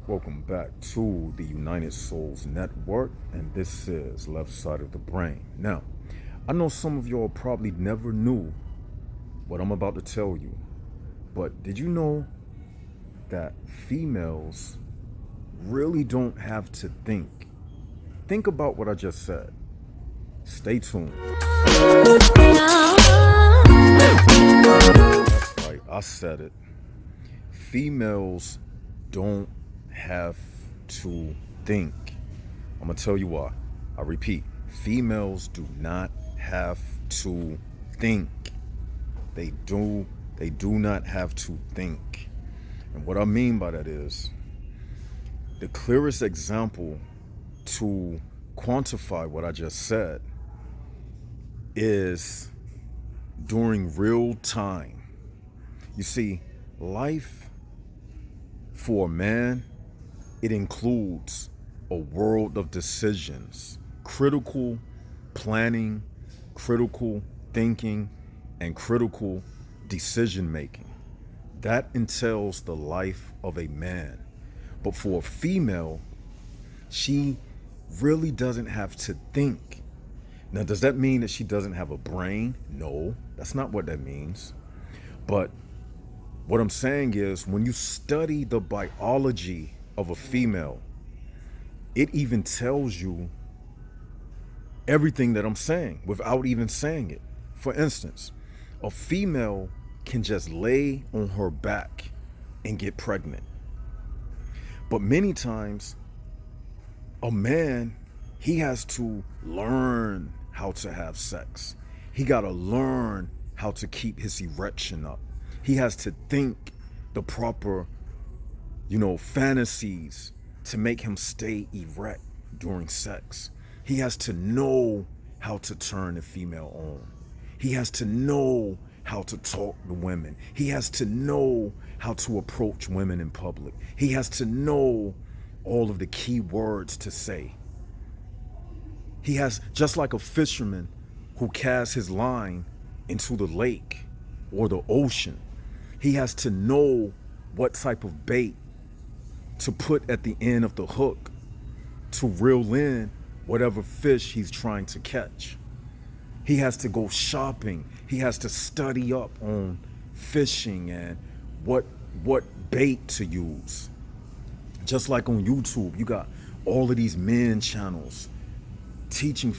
Welcome back to the United Souls Network, and this is Left Side of the Brain. Now, I know some of y'all probably never knew what I'm about to tell you, but did you know that females really don't have to think? Think about what I just said. Stay tuned. That's right, I said it. Females don't have to think. I'm gonna tell you why. I repeat, females do not have to think. They do not have to think. And what I mean by that is the clearest example to quantify what I just said is during real time. You see, life for a man, it includes a world of decisions, critical planning, critical thinking, and critical decision making. That entails the life of a man. But for a female, she really doesn't have to think. Now, does that mean that she doesn't have a brain? No, that's not what that means. But what I'm saying is, when you study the biology of a female, it even tells you everything that I'm saying without even saying it. For instance, a female can just lay on her back and get pregnant. But many times, a man, he has to learn how to have sex. He got to learn how to keep his erection up. He has to think the proper, fantasies to make him stay erect during sex. He has to know how to turn the female on. He has to know how to talk to women. He has to know how to approach women in public. He has to know all of the key words to say. He has, just like a fisherman who casts his line into the lake or the ocean, he has to know what type of bait to put at the end of the hook to reel in whatever fish he's trying to catch. He has to go shopping. He has to study up on fishing and what bait to use. Just like on YouTube, you got all of these men channels teaching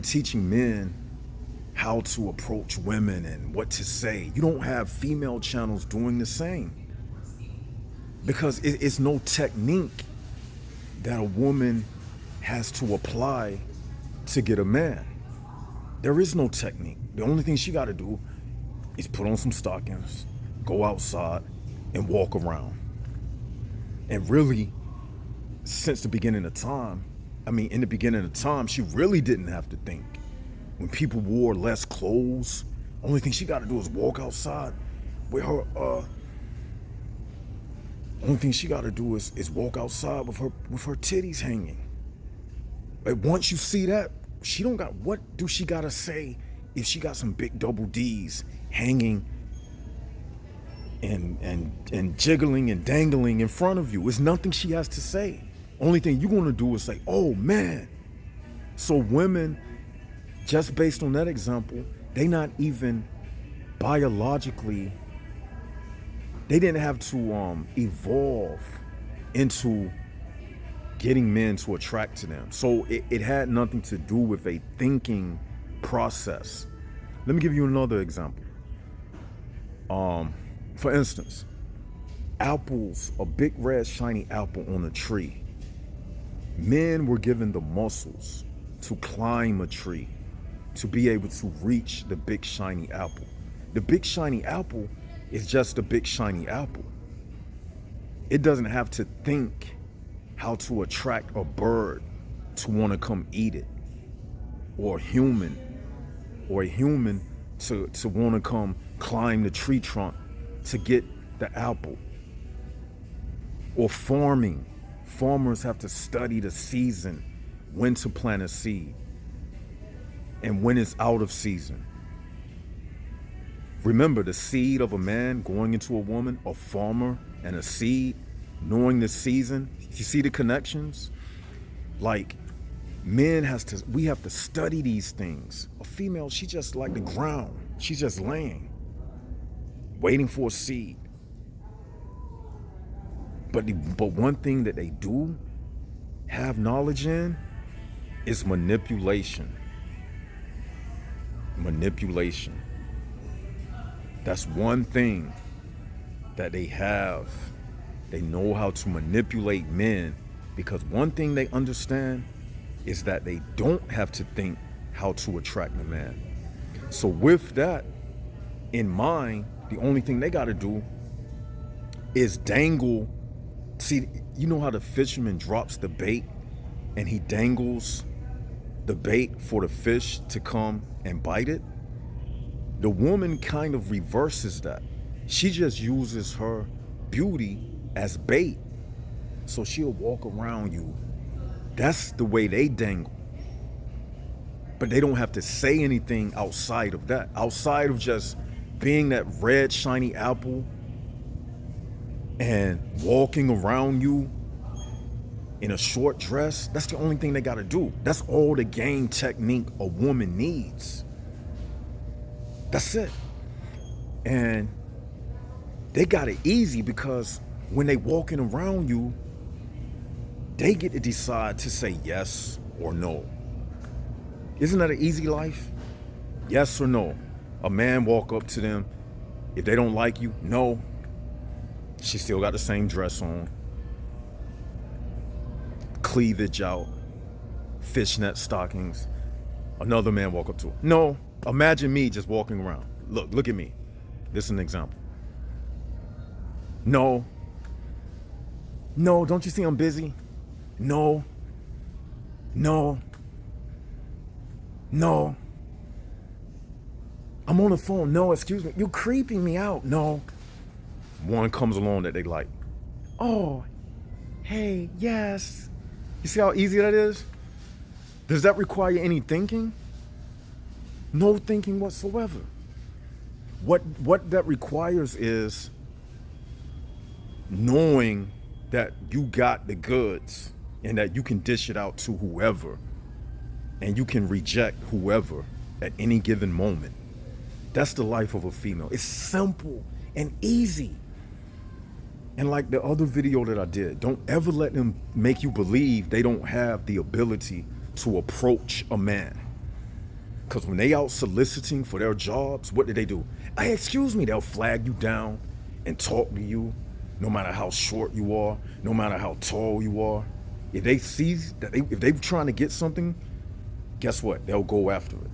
teaching men how to approach women and what to say. You don't have female channels doing the same because it's no technique that a woman has to apply to get a man. There is no technique. The only thing she got to do is put on some stockings, go outside, and walk around. And really, since the beginning of time, in the beginning of time, she really didn't have to think. When people wore less clothes, only thing she got to do is walk outside with her. Only thing she got to do is walk outside with her titties hanging. Like, once you see that, she don't got. What do she gotta say if she got some big double D's hanging and jiggling and dangling in front of you? It's nothing she has to say. Only thing you're gonna do is say, "Oh man." So women, just based on that example, they not even biologically. They didn't have to evolve into getting men to attract to them. So it had nothing to do with a thinking process. Let me give you another example. For instance, apples, a big red shiny apple on a tree. Men were given the muscles to climb a tree, to be able to reach the big shiny apple. The big shiny apple is just a big shiny apple. It doesn't have to think how to attract a bird to want to come eat it, or a human to want to come climb the tree trunk to get the apple. Or farming. Farmers have to study the season, when to plant a seed and when it's out of season. Remember, the seed of a man going into a woman, a farmer, and a seed, knowing the season. You see the connections? Like, we have to study these things. A female, she just like the ground. She's just laying, waiting for a seed. But one thing that they do have knowledge in is manipulation. Manipulation. That's one thing that they have. They know how to manipulate men, because one thing they understand is that they don't have to think how to attract a man. So with that in mind, the only thing they got to do is dangle. See, you know how the fisherman drops the bait and he dangles the bait for the fish to come and bite it? The woman kind of reverses that. She just uses her beauty as bait. So she'll walk around you. That's the way they dangle. But they don't have to say anything outside of that. Outside of just being that red shiny apple and walking around you in a short dress. That's the only thing they got to do. That's all the game technique a woman needs. That's it. And they got it easy, because when they walking around you, they get to decide to say yes or no. Isn't that an easy life? Yes or no. A man walk up to them. If they don't like you, no. She still got the same dress on. Cleavage out. Fishnet stockings. Another man walk up to her. No. Imagine me just walking around. Look at me. This is an example. No. No, don't you see I'm busy? No. No. No. I'm on the phone. No, excuse me. You're creeping me out. No. One comes along that they like. Oh, hey, yes. You see how easy that is? Does that require any thinking? No thinking whatsoever. What that requires is knowing that you got the goods and that you can dish it out to whoever, and you can reject whoever at any given moment. That's the life of a female. It's simple and easy. And like the other video that I did, don't ever let them make you believe they don't have the ability to approach a man. Because when they out soliciting for their jobs, what do? Hey, excuse me, they'll flag you down and talk to you, no matter how short you are, no matter how tall you are. If they see that if they're trying to get something, guess what? They'll go after it.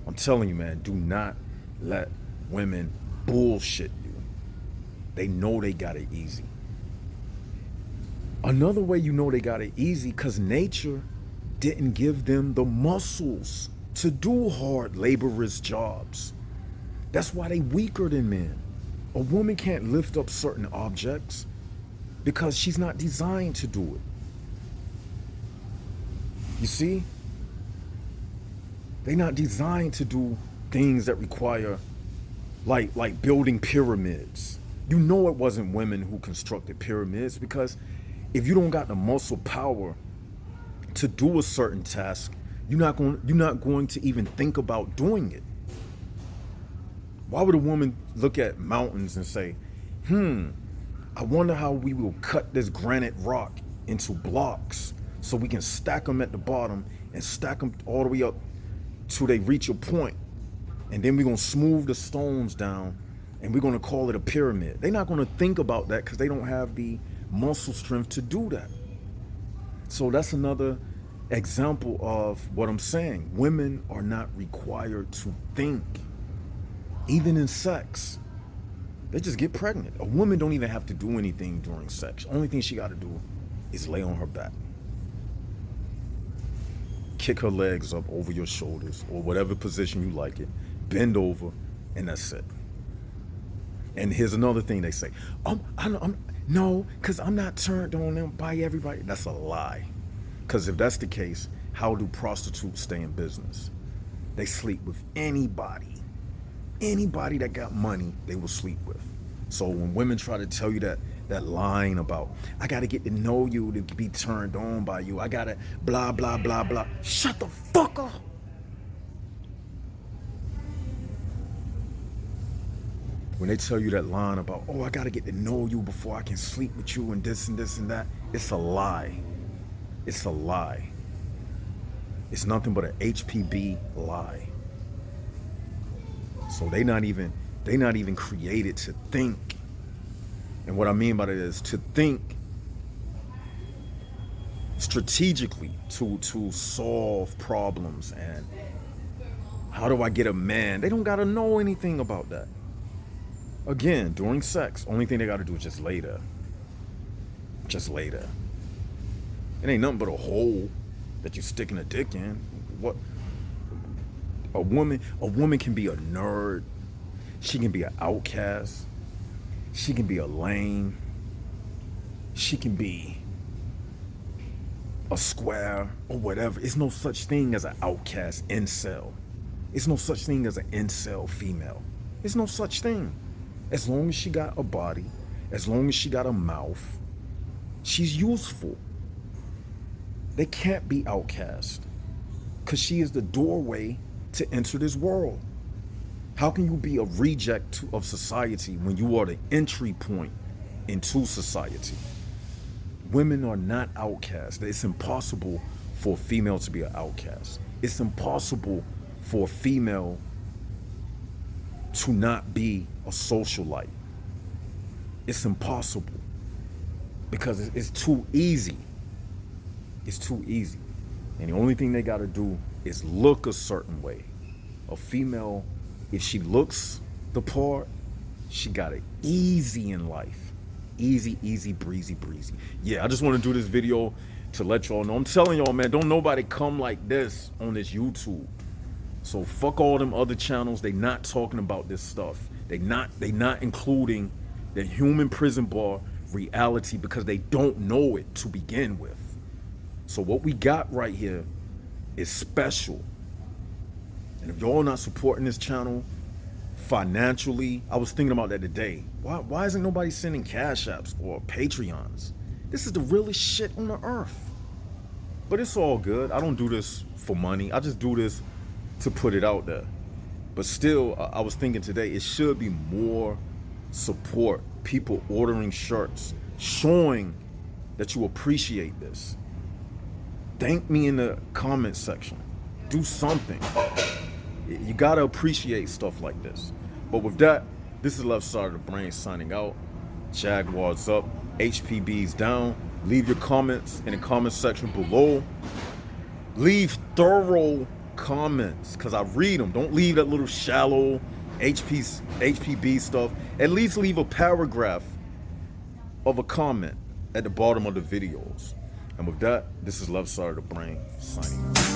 I'm telling you, man, do not let women bullshit you. They know they got it easy. Another way you know they got it easy, because nature didn't give them the muscles to do hard, laborious jobs. That's why they weaker than men. A woman can't lift up certain objects because she's not designed to do it. You see? They're not designed to do things that require, like building pyramids. You know it wasn't women who constructed pyramids, because if you don't got the muscle power to do a certain task, you're not going to even think about doing it. Why would a woman look at mountains and say, I wonder how we will cut this granite rock into blocks so we can stack them at the bottom and stack them all the way up till they reach a point, and then we're going to smooth the stones down and we're going to call it a pyramid. They're not going to think about that because they don't have the muscle strength to do that. So that's another example of what I'm saying. Women are not required to think. Even in sex, they just get pregnant. A woman don't even have to do anything during sex. Only thing she got to do is lay on her back. Kick her legs up over your shoulders, or whatever position you like it. Bend over, and that's it. And here's another thing they say. No, because I'm not turned on by everybody. That's a lie. Because if that's the case, how do prostitutes stay in business? They sleep with anybody. Anybody that got money, they will sleep with. So when women try to tell you that that line about, I gotta get to know you to be turned on by you. I gotta blah, blah, blah, blah. Shut the fuck up. When they tell you that line about, oh, I gotta get to know you before I can sleep with you and this and this and that, it's a lie. It's a lie. It's nothing but an HPB lie. So they not even created to think. And what I mean by that is to think strategically to solve problems and how do I get a man? They don't gotta know anything about that. Again, during sex, only thing they gotta do is just lay there. Just lay there. It ain't nothing but a hole that you sticking a dick in. What? A woman can be a nerd. She can be an outcast. She can be a lame. She can be a square or whatever. It's no such thing as an outcast incel. It's no such thing as an incel female. It's no such thing. As long as she got a body, as long as she got a mouth, she's useful. They can't be outcast because she is the doorway to enter this world. How can you be a reject of society when you are the entry point into society? Women are not outcasts. It's impossible for a female to be an outcast. It's impossible for a female to not be a socialite. It's impossible because it's too easy. It's too easy. And the only thing they got to do is look a certain way. A female, if she looks the part, she got it easy in life. Easy, easy, breezy, breezy. Yeah, I just want to do this video to let y'all know. I'm telling y'all, man, don't nobody come like this on this YouTube. So fuck all them other channels. They not talking about this stuff. They not including the human prison bar reality because they don't know it to begin with. So what we got right here is special. And if y'all not supporting this channel financially, I was thinking about that today. Why isn't nobody sending Cash Apps or Patreons? This is the realest shit on the earth. But it's all good. I don't do this for money. I just do this to put it out there. But still, I was thinking today, it should be more support. People ordering shirts, showing that you appreciate this. Thank me in the comment section. Do something. You gotta appreciate stuff like this. But with that, this is Left Side of the Brain signing out. Jaguars up, HPB's down. Leave your comments in the comment section below. Leave thorough comments, because I read them. Don't leave that little shallow HPB stuff. At least leave a paragraph of a comment at the bottom of the videos. And with that, this is Left Side of the Brain signing out.